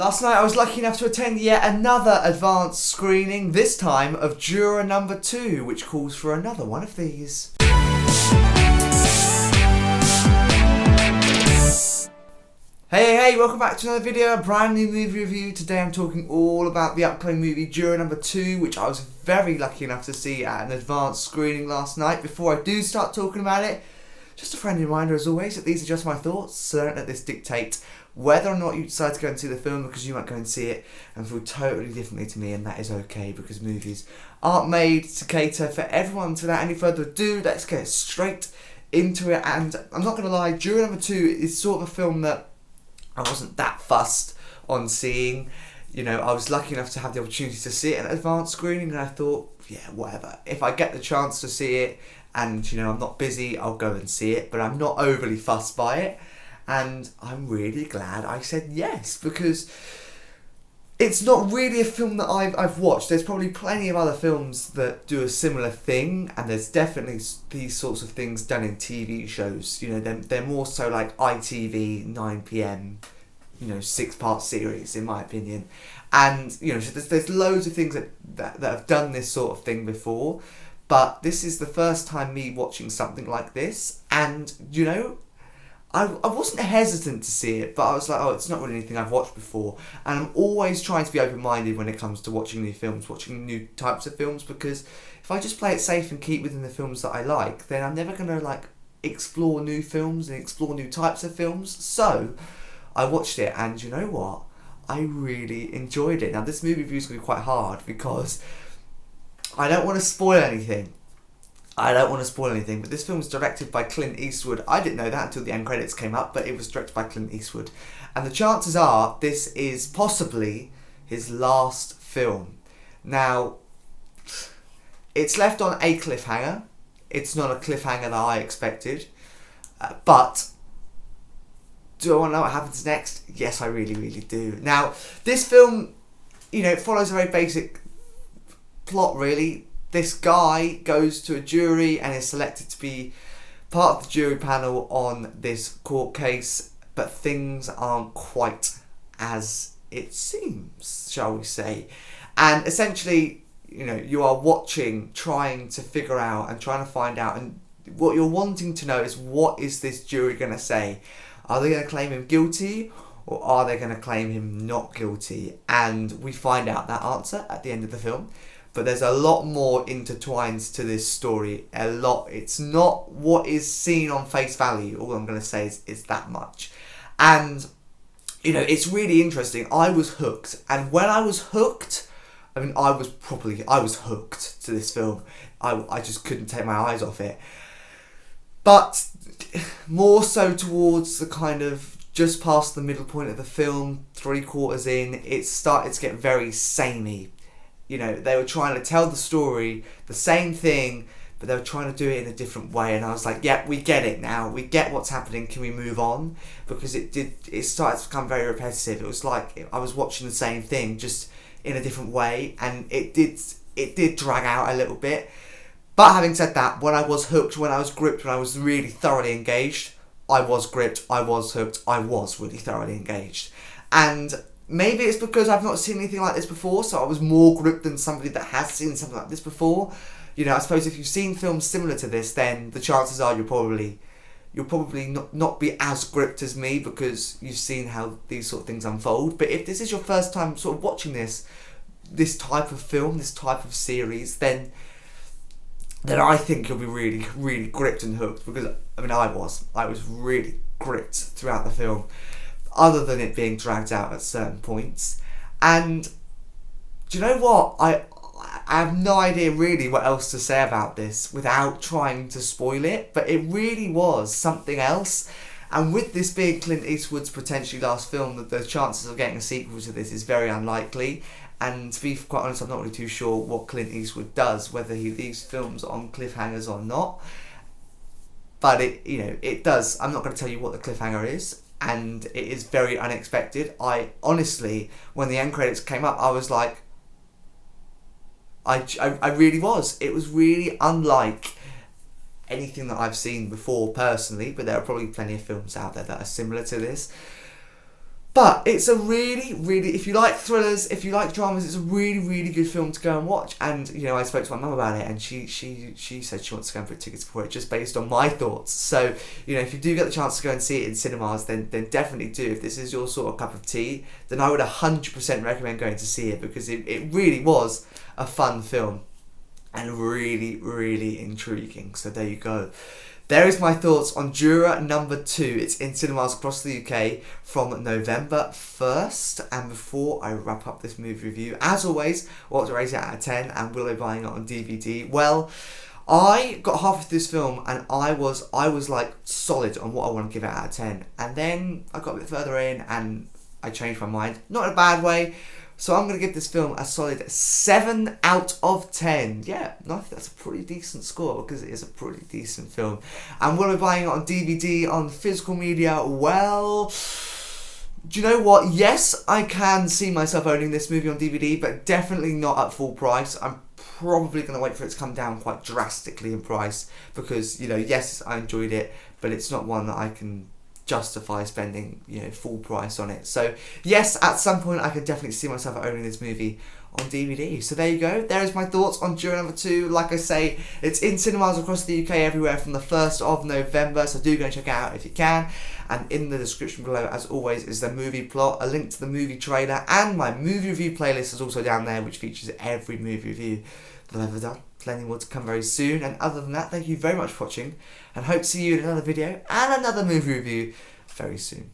Last night I was lucky enough to attend yet another advanced screening, this time of Juror number 2, which calls for another one of these. Hey, welcome back to another video, a brand new movie review. Today I'm talking all about the upcoming movie Juror number 2, which I was very lucky enough to see at an advanced screening last night. Before I do start talking about it, just a friendly reminder as always that these are just my thoughts, so don't let this dictate whether or not you decide to go and see the film, because you might go and see it and feel totally differently to me, and that is okay because movies aren't made to cater for everyone. So without any further ado, let's get straight into it. And I'm not going to lie, Juror number 2 is sort of a film that I wasn't that fussed on seeing. You know, I was lucky enough to have the opportunity to see it at an advanced screening, and I thought, yeah, whatever. If I get the chance to see it and, you know, I'm not busy, I'll go and see it, but I'm not overly fussed by it. And I'm really glad I said yes, because it's not really a film that I've watched. There's probably plenty of other films that do a similar thing, and there's definitely these sorts of things done in TV shows. You know, they're more so like ITV 9 PM, you know, 6-part series in my opinion. And you know, so there's loads of things that have done this sort of thing before, but this is the first time me watching something like this, and you know, I wasn't hesitant to see it, but I was like, oh, it's not really anything I've watched before. And I'm always trying to be open-minded when it comes to watching new films, watching new types of films, because if I just play it safe and keep within the films that I like, then I'm never going to like explore new films and explore new types of films. So I watched it, and you know what? I really enjoyed it. Now, this movie review is going to be quite hard because I don't want to spoil anything. But this film was directed by Clint Eastwood. I didn't know that until the end credits came up, but it was directed by Clint Eastwood. And the chances are this is possibly his last film. Now, it's left on a cliffhanger. It's not a cliffhanger that I expected. But do I want to know what happens next? Yes, I really, really do. Now, this film, you know, it follows a very basic plot, really. This guy goes to a jury and is selected to be part of the jury panel on this court case, but things aren't quite as it seems, shall we say. And essentially, you know, you are watching, trying to figure out and trying to find out, and what you're wanting to know is, what is this jury going to say? Are they going to claim him guilty, or are they going to claim him not guilty? And we find out that answer at the end of the film. But there's a lot more intertwined to this story. A lot. It's not what is seen on face value. All I'm going to say is that much. And, you know, it's really interesting. I was hooked. And when I was hooked, I mean, I was hooked to this film. I just couldn't take my eyes off it. But more so towards the kind of just past the middle point of the film, 3/4 in, it started to get very samey. You know, they were trying to tell the story, the same thing, but they were trying to do it in a different way. And I was like, yeah, we get it now. We get what's happening. Can we move on? Because it started to become very repetitive. It was like I was watching the same thing, just in a different way. And it did drag out a little bit. But having said that, when I was hooked, when I was gripped, when I was really thoroughly engaged, I was gripped, I was hooked, I was really thoroughly engaged. And maybe it's because I've not seen anything like this before, so I was more gripped than somebody that has seen something like this before. You know, I suppose if you've seen films similar to this, then the chances are you'll probably not be as gripped as me, because you've seen how these sort of things unfold. But if this is your first time sort of watching this type of film, this type of series, then I think you'll be really, really gripped and hooked, because, I mean, I was really gripped throughout the film, other than it being dragged out at certain points. And do you know what? I have no idea really what else to say about this without trying to spoil it, but it really was something else. And with this being Clint Eastwood's potentially last film, the chances of getting a sequel to this is very unlikely. And to be quite honest, I'm not really too sure what Clint Eastwood does, whether he leaves films on cliffhangers or not. But it does. I'm not going to tell you what the cliffhanger is, and it is very unexpected. I honestly, when the end credits came up, I was like, I really was. It was really unlike anything that I've seen before personally, but there are probably plenty of films out there that are similar to this. But it's a really, if you like thrillers, if you like dramas, it's a really good film to go and watch. And, you know, I spoke to my mum about it, and she said she wants to go and put tickets for it just based on my thoughts. So, you know, if you do get the chance to go and see it in cinemas, then definitely do. If this is your sort of cup of tea, then I would 100% recommend going to see it, because it really was a fun film and really intriguing. So there you go. There is my thoughts on Juror number 2. It's in cinemas across the UK from November 1st. And before I wrap up this movie review, as always, what to rate it out of 10 and will I be buying it on DVD? Well, I got halfway through this film and I was like solid on what I want to give it out of 10. And then I got a bit further in and I changed my mind. Not in a bad way. So I'm going to give this film a solid 7 out of 10. Yeah, I think that's a pretty decent score, because it is a pretty decent film. And will I be buying it on DVD, on physical media? Well, do you know what? Yes, I can see myself owning this movie on DVD, but definitely not at full price. I'm probably going to wait for it to come down quite drastically in price, because, you know, yes, I enjoyed it, but it's not one that I can justify spending, you know, full price on it. So yes, at some point I could definitely see myself owning this movie on DVD. So there you go. There is my thoughts on Juror number 2. Like I say, it's in cinemas across the UK everywhere from the 1st of November, so do go and check it out if you can. And in the description below, as always, is the movie plot, a link to the movie trailer, and my movie review playlist is also down there, which features every movie review that I've ever done. Plenty more to come very soon. And other than that, thank you very much for watching, and hope to see you in another video and another movie review very soon.